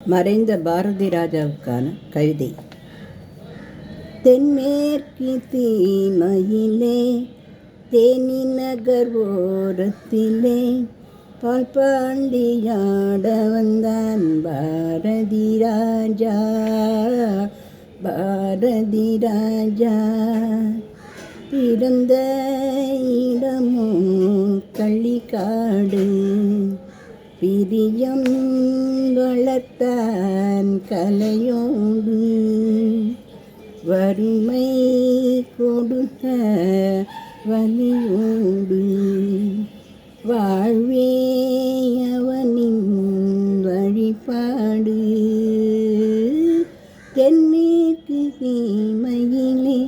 மறைந்த பாரதி ராஜாவுக்கான கவிதை. தென்மேற்கு தீமையிலே தேனி நகர் ஓரத்திலே பால்பாண்டியாட வந்தான் பாரதி ராஜா. பாரதி ராஜா பிறந்த இடமோ கள்ளிக்காடு, பிரியம் வளர்த்தான் கலையோடு, வறுமை கொடுத்த வலியோடு, வாழ்வே அவனின் வழிபாடு. தென்மேற்கு சீமையிலே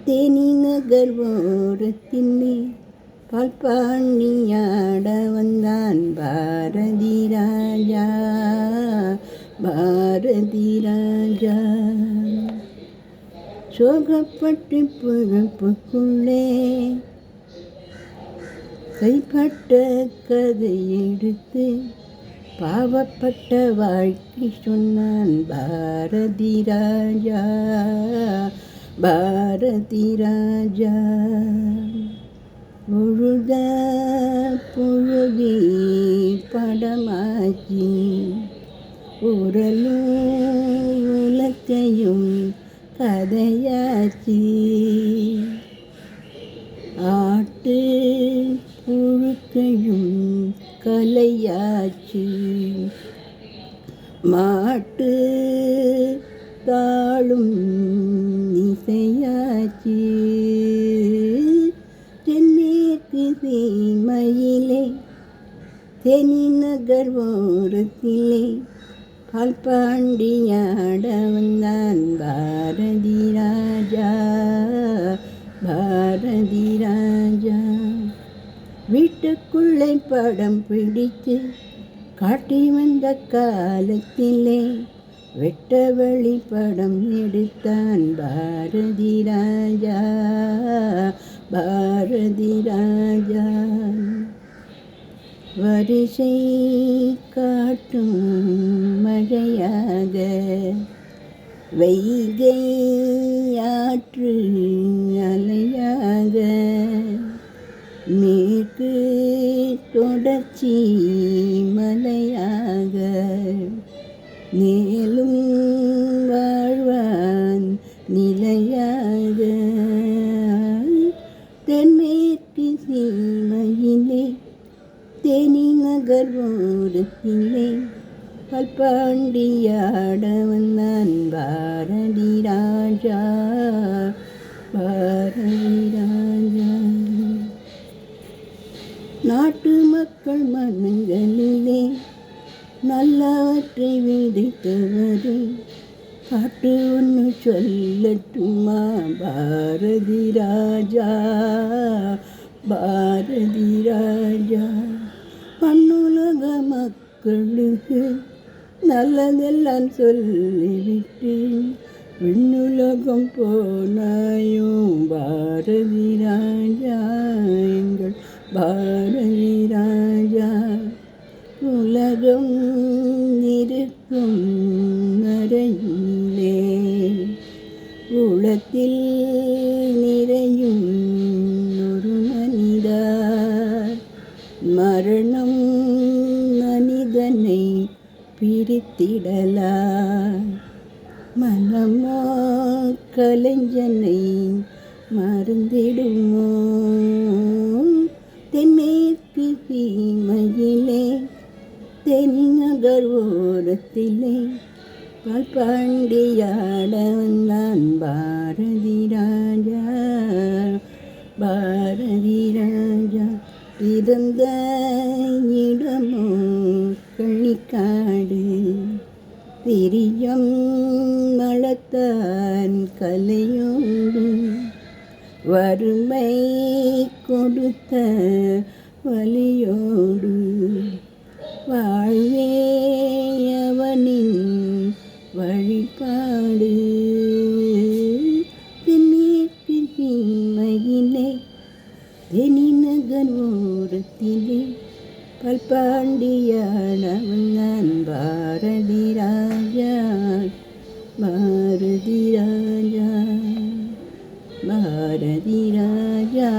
தேனி நகர் ஓரத்திலே பால்பாண்டியாட வந்தான் பாரதி ராஜா. பாரதி ராஜா சோகப்பட்டு பிழப்புக்குள்ளே கைப்பட்ட கதை எடுத்து பாவப்பட்ட வாழ்க்கை சொன்னான் பாரதி ராஜா. பாரதி ராஜா உழுத புழுதி படமாக்கி உரலும் உலக்கையும் கதையாச்சி, ஆட்டு புழுக்கையும் கலையாச்சி, மாட்டு தாளும் இசையாச்சி. தென்மேற்கு சீமையிலே தேனி நகர் ஓரத்திலே பால்பாண்டியாட வந்தான் பாரதி ராஜா. பாரதி ராஜா வீட்டுக்குள்ளே படம் பிடித்து காட்டி வந்த காலத்திலே வெட்ட வழி படம் எடுத்தான் பாரதி ராஜா. பாரதி ராஜா வரிசை காட்டும் மழையாக, வைகை ஆற்று அலையாக, மேற்கு தொடர்ச்சி மலையாக, மேலும் வாழ்வான் நிலையாக. தென்மேற்கு சீமையிலே தேனி நகர் ஓரத்திலே பால்பாண்டியாட வந்தான் பாரதி ராஜா. பாரதி ராஜா நாட்டு மக்கள் மனங்களிலே நல்லவற்றை விதைத்தவரே பாட்டு ஒன்று சொல்லட்டுமா பாரதி ராஜா. பாரதி ராஜா பண்ணுலக மக்களுக்கு நல்லதெல்லாம் சொல்லிவிட்டு விண்ணுலகம் போனாயோ பாரதி ராஜா. எங்கள் பாரதி ராஜா உலகம் இருக்கும் நரையிலே உலகத்தில் நிறையும் ஒரு மனிதா, மரணம் மனிதனை பிரித்திடலா, மனமோ கலைஞனை மறந்திடுமோ. தென்மேற்கு சீமையிலே தேனி நகர் ஓரத்திலே பால்பாண்டியாட வந்தான் பாரதி ராஜா. பாரதி ராஜா பிறந்த இடமோ கள்ளிக்காடு, பிரியம் வளர்த்தான் கலையோடு, வறுமை கொடுத்த வலியோடு, வாழ்வே அவனின் வழிபாடு. தென்மேற்கு சீமையிலே தேனி நகர் ஓரத்திலே பால்பாண்டியாட வந்தான் பாரதி ராஜா. பாரதி ராஜா பாரதி ராஜா